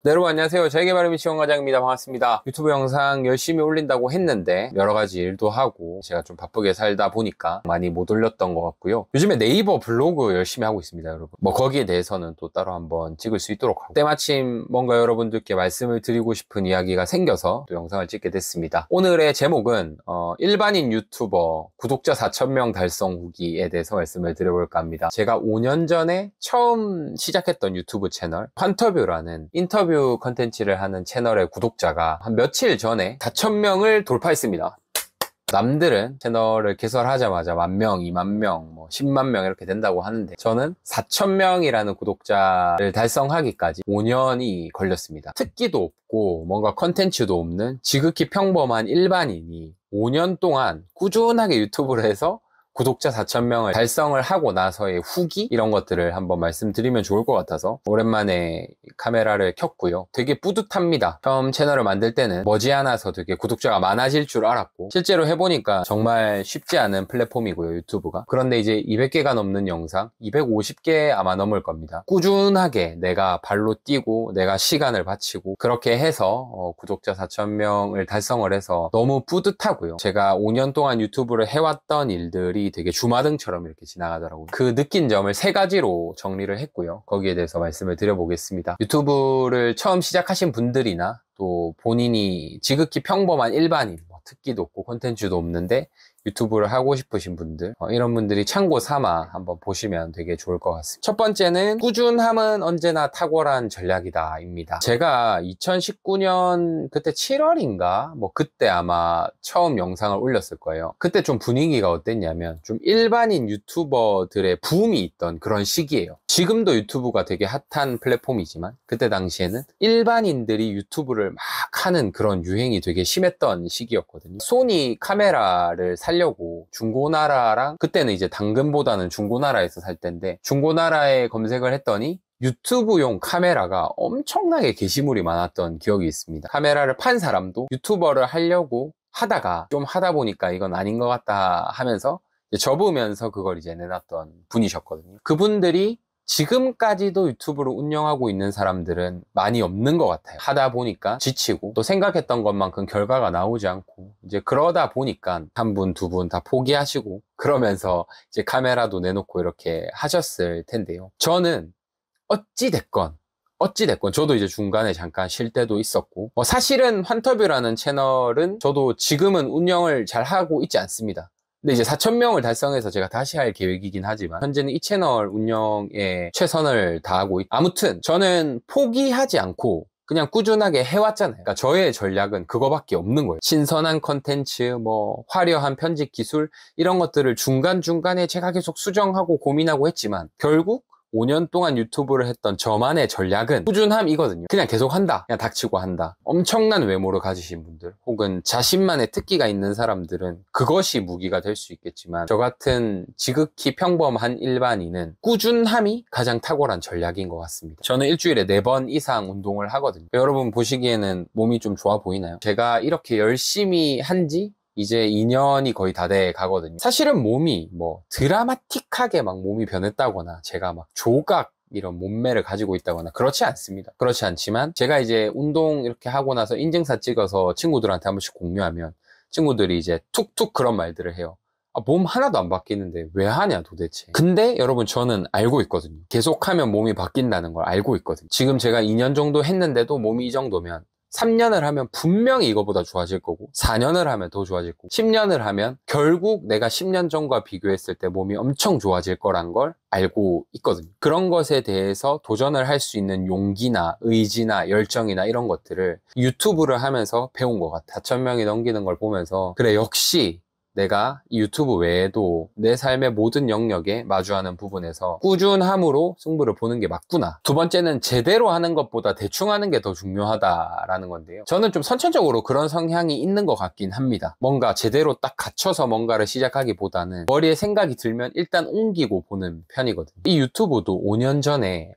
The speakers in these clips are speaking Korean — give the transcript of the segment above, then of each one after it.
네, 여러분 안녕하세요. 자기계발의 지원과장입니다. 반갑습니다. 유튜브 영상 열심히 올린다고 했는데 여러 가지 일도 하고 제가 좀 바쁘게 살다 보니까 많이 못 올렸던 것 같고요. 요즘에 네이버 블로그 열심히 하고 있습니다, 여러분. 거기에 대해서는 또 따로 한번 찍을 수 있도록 하고, 때마침 뭔가 여러분들께 말씀을 드리고 싶은 이야기가 생겨서 또 영상을 찍게 됐습니다. 오늘의 제목은 일반인 유튜버 구독자 4,000명 달성 후기에 대해서 말씀을 드려볼까 합니다. 제가 5년 전에 처음 시작했던 유튜브 채널 환터뷰라는 인터뷰 컨텐츠를 하는 채널의 구독자가 한 며칠 전에 4,000명을 돌파했습니다. 남들은 채널을 개설하자마자 10,000명, 20,000명, 100,000명 이렇게 된다고 하는데 저는 4,000명이라는 구독자를 달성하기까지 5년이 걸렸습니다. 특기도 없고 뭔가 컨텐츠도 없는 지극히 평범한 일반인이 5년 동안 꾸준하게 유튜브를 해서 구독자 4,000명을 달성을 하고 나서의 후기? 이런 것들을 한번 말씀드리면 좋을 것 같아서 오랜만에 카메라를 켰고요. 되게 뿌듯합니다. 처음 채널을 만들 때는 머지않아서 되게 구독자가 많아질 줄 알았고 실제로 해보니까 정말 쉽지 않은 플랫폼이고요, 유튜브가. 그런데 이제 200개가 넘는 영상, 250개 아마 넘을 겁니다. 꾸준하게 내가 발로 뛰고 내가 시간을 바치고 그렇게 해서 구독자 4,000명을 달성을 해서 너무 뿌듯하고요. 제가 5년 동안 유튜브를 해왔던 일들이 되게 주마등처럼 이렇게 지나가더라고요. 그 느낀 점을 3가지로 정리를 했고요. 거기에 대해서 말씀을 드려보겠습니다. 유튜브를 처음 시작하신 분들이나 또 본인이 지극히 평범한 일반인, 특기도 없고 콘텐츠도 없는데 유튜브를 하고 싶으신 분들, 이런 분들이 참고 삼아 한번 보시면 되게 좋을 것 같습니다. 첫 번째는 꾸준함은 언제나 탁월한 전략이다 입니다. 제가 2019년 그때 7월인가 그때 아마 처음 영상을 올렸을 거예요. 그때 좀 분위기가 어땠냐면 좀 일반인 유튜버들의 붐이 있던 그런 시기예요. 지금도 유튜브가 되게 핫한 플랫폼이지만 그때 당시에는 일반인들이 유튜브를 막 하는 그런 유행이 되게 심했던 시기였거든요. 소니 카메라를 살려고 중고나라랑, 그때는 이제 당근보다는 중고나라에서 살 때인데 중고나라에 검색을 했더니 유튜브용 카메라가 엄청나게 게시물이 많았던 기억이 있습니다. 카메라를 판 사람도 유튜버를 하려고 하다가 좀 하다 보니까 이건 아닌 것 같다 하면서 접으면서 그걸 이제 내놨던 분이셨거든요. 그분들이 지금까지도 유튜브를 운영하고 있는 사람들은 많이 없는 것 같아요. 하다 보니까 지치고 또 생각했던 것만큼 결과가 나오지 않고 이제 그러다 보니까 한 분, 두 분 다 포기하시고 그러면서 이제 카메라도 내놓고 이렇게 하셨을 텐데요. 저는 어찌됐건 저도 이제 중간에 잠깐 쉴 때도 있었고 사실은 환터뷰라는 채널은 저도 지금은 운영을 잘 하고 있지 않습니다. 근데 이제 4,000명을 달성해서 제가 다시 할 계획이긴 하지만 현재는 이 채널 운영에 최선을 다하고 아무튼 저는 포기하지 않고 그냥 꾸준하게 해왔잖아요. 그러니까 저의 전략은 그거밖에 없는 거예요. 신선한 컨텐츠, 화려한 편집 기술 이런 것들을 중간중간에 제가 계속 수정하고 고민하고 했지만 결국 5년 동안 유튜브를 했던 저만의 전략은 꾸준함이거든요. 그냥 계속 한다. 그냥 닥치고 한다. 엄청난 외모를 가지신 분들 혹은 자신만의 특기가 있는 사람들은 그것이 무기가 될 수 있겠지만 저 같은 지극히 평범한 일반인은 꾸준함이 가장 탁월한 전략인 것 같습니다. 저는 일주일에 4번 이상 운동을 하거든요. 여러분 보시기에는 몸이 좀 좋아 보이나요? 제가 이렇게 열심히 한지 이제 2년이 거의 다 돼 가거든요. 사실은 몸이 드라마틱하게 막 몸이 변했다거나 제가 막 조각 이런 몸매를 가지고 있다거나 그렇지 않습니다. 그렇지 않지만 제가 이제 운동 이렇게 하고 나서 인증샷 찍어서 친구들한테 한 번씩 공유하면 친구들이 이제 툭툭 그런 말들을 해요. 몸 하나도 안 바뀌는데 왜 하냐 도대체. 근데 여러분 저는 알고 있거든요. 계속하면 몸이 바뀐다는 걸 알고 있거든요. 지금 제가 2년 정도 했는데도 몸이 이 정도면 3년을 하면 분명히 이거보다 좋아질 거고 4년을 하면 더 좋아질 거고 10년을 하면 결국 내가 10년 전과 비교했을 때 몸이 엄청 좋아질 거란 걸 알고 있거든요. 그런 것에 대해서 도전을 할 수 있는 용기나 의지나 열정이나 이런 것들을 유튜브를 하면서 배운 것 같아요. 4,000명이 넘기는 걸 보면서 그래, 역시 내가 이 유튜브 외에도 내 삶의 모든 영역에 마주하는 부분에서 꾸준함으로 승부를 보는 게 맞구나. 두 번째는 제대로 하는 것보다 대충 하는 게 더 중요하다라는 건데요. 저는 좀 선천적으로 그런 성향이 있는 것 같긴 합니다. 뭔가 제대로 딱 갖춰서 뭔가를 시작하기보다는 머리에 생각이 들면 일단 옮기고 보는 편이거든요. 이 유튜브도 5년 전에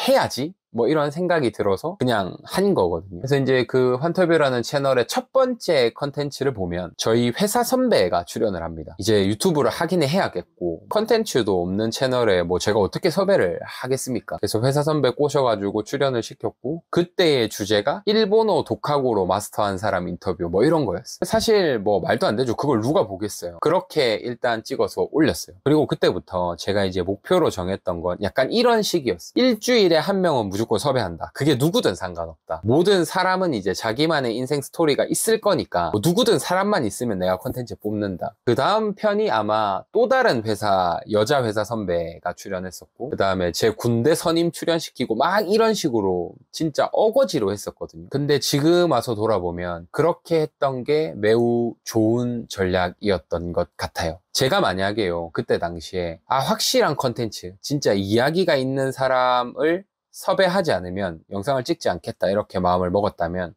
해야지 뭐 이런 생각이 들어서 그냥 한 거거든요. 그래서 이제 그 환터뷰라는 채널의 첫 번째 컨텐츠를 보면 저희 회사 선배가 출연을 합니다. 이제 유튜브를 하긴 해야겠고 컨텐츠도 없는 채널에 뭐 제가 어떻게 섭외를 하겠습니까? 그래서 회사 선배 꼬셔가지고 출연을 시켰고, 그때의 주제가 일본어 독학으로 마스터한 사람 인터뷰 뭐 이런 거였어요. 사실 뭐 말도 안 되죠. 그걸 누가 보겠어요. 그렇게 일단 찍어서 올렸어요. 그리고 그때부터 제가 이제 목표로 정했던 건 약간 이런 식이었어요. 일주일에 한 명은 무조건 섭외한다. 그게 누구든 상관없다. 모든 사람은 이제 자기만의 인생 스토리가 있을 거니까 뭐 누구든 사람만 있으면 내가 컨텐츠 뽑는다. 그 다음 편이 아마 또 다른 회사, 여자 회사 선배가 출연했었고, 그 다음에 제 군대 선임 출연시키고 막 이런 식으로 진짜 어거지로 했었거든요. 근데 지금 와서 돌아보면 그렇게 했던 게 매우 좋은 전략이었던 것 같아요. 제가 만약에요, 그때 당시에 확실한 컨텐츠, 진짜 이야기가 있는 사람을 섭외하지 않으면 영상을 찍지 않겠다 이렇게 마음을 먹었다면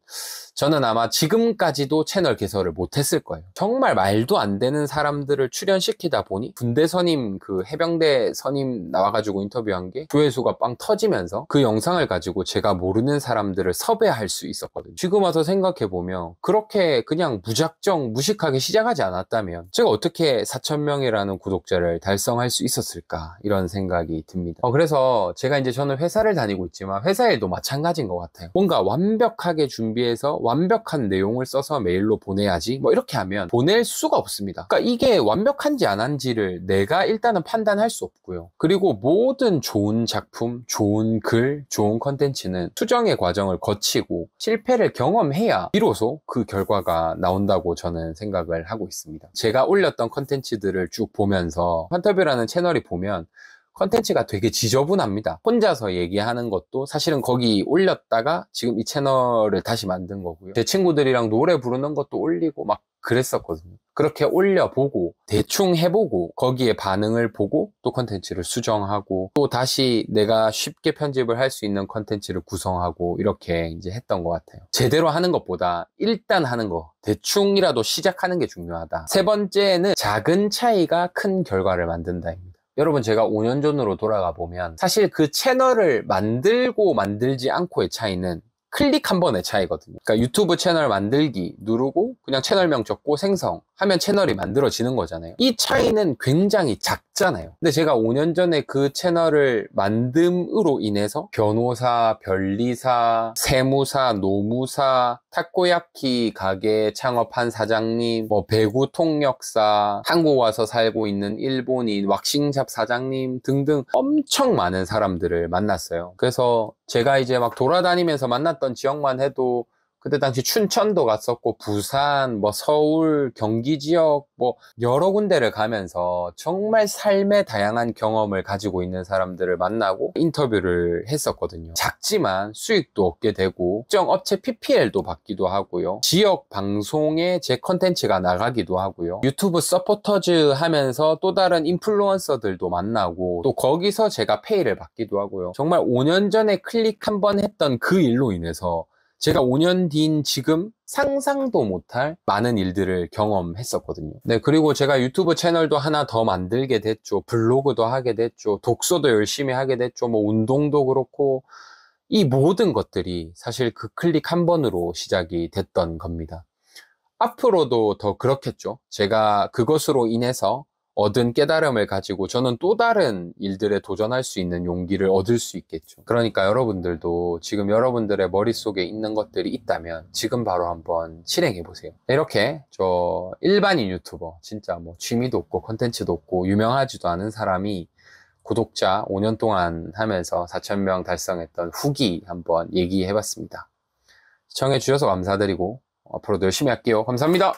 저는 아마 지금까지도 채널 개설을 못했을 거예요. 정말 말도 안 되는 사람들을 출연시키다 보니 군대 선임, 그 해병대 선임 나와가지고 인터뷰한 게 조회수가 빵 터지면서 그 영상을 가지고 제가 모르는 사람들을 섭외할 수 있었거든요. 지금 와서 생각해보면 그렇게 그냥 무작정 무식하게 시작하지 않았다면 제가 어떻게 4,000명이라는 구독자를 달성할 수 있었을까, 이런 생각이 듭니다. 그래서 제가 이제 저는 회사를 다니고 있지만 회사 일도 마찬가지인 것 같아요. 뭔가 완벽하게 준비해서 완벽한 내용을 써서 메일로 보내야지 뭐 이렇게 하면 보낼 수가 없습니다. 그러니까 이게 완벽한지 안 한지를 내가 일단은 판단할 수 없고요. 그리고 모든 좋은 작품, 좋은 글, 좋은 컨텐츠는 수정의 과정을 거치고 실패를 경험해야 비로소 그 결과가 나온다고 저는 생각을 하고 있습니다. 제가 올렸던 컨텐츠들을 쭉 보면서 환터뷰라는 채널이 보면 컨텐츠가 되게 지저분합니다. 혼자서 얘기하는 것도 사실은 거기 올렸다가 지금 이 채널을 다시 만든 거고요. 제 친구들이랑 노래 부르는 것도 올리고 막 그랬었거든요. 그렇게 올려보고 대충 해보고 거기에 반응을 보고 또 컨텐츠를 수정하고 또 다시 내가 쉽게 편집을 할 수 있는 컨텐츠를 구성하고 이렇게 이제 했던 것 같아요. 제대로 하는 것보다 일단 하는 거, 대충이라도 시작하는 게 중요하다. 세 번째는 작은 차이가 큰 결과를 만든다입니다. 여러분, 제가 5년 전으로 돌아가 보면 사실 그 채널을 만들고 만들지 않고의 차이는 클릭 한 번의 차이거든요. 그러니까 유튜브 채널 만들기 누르고 그냥 채널명 적고 생성하면 채널이 만들어지는 거잖아요. 이 차이는 굉장히 작잖아요. 근데 제가 5년 전에 그 채널을 만듦으로 인해서 변호사, 변리사, 세무사, 노무사, 타코야키 가게 창업한 사장님, 뭐 배구 통역사, 한국 와서 살고 있는 일본인, 왁싱샵 사장님 등등 엄청 많은 사람들을 만났어요. 그래서 제가 이제 막 돌아다니면서 만났던 지역만 해도 그때 당시 춘천도 갔었고 부산, 뭐 서울, 경기 지역 뭐 여러 군데를 가면서 정말 삶의 다양한 경험을 가지고 있는 사람들을 만나고 인터뷰를 했었거든요. 작지만 수익도 얻게 되고 특정 업체 PPL도 받기도 하고요. 지역 방송에 제 컨텐츠가 나가기도 하고요. 유튜브 서포터즈 하면서 또 다른 인플루언서들도 만나고 또 거기서 제가 페이를 받기도 하고요. 정말 5년 전에 클릭 한 번 했던 그 일로 인해서 제가 5년 뒤인 지금 상상도 못할 많은 일들을 경험했었거든요. 네, 그리고 제가 유튜브 채널도 하나 더 만들게 됐죠. 블로그도 하게 됐죠. 독서도 열심히 하게 됐죠. 뭐 운동도 그렇고 이 모든 것들이 사실 그 클릭 한 번으로 시작이 됐던 겁니다. 앞으로도 더 그렇겠죠. 제가 그것으로 인해서 얻은 깨달음을 가지고 저는 또 다른 일들에 도전할 수 있는 용기를 얻을 수 있겠죠. 그러니까 여러분들도 지금 여러분들의 머릿속에 있는 것들이 있다면 지금 바로 한번 실행해 보세요. 이렇게 저 일반인 유튜버, 진짜 뭐 취미도 없고 컨텐츠도 없고 유명하지도 않은 사람이 구독자 5년 동안 하면서 4,000명 달성했던 후기 한번 얘기해 봤습니다. 시청해 주셔서 감사드리고 앞으로도 열심히 할게요. 감사합니다.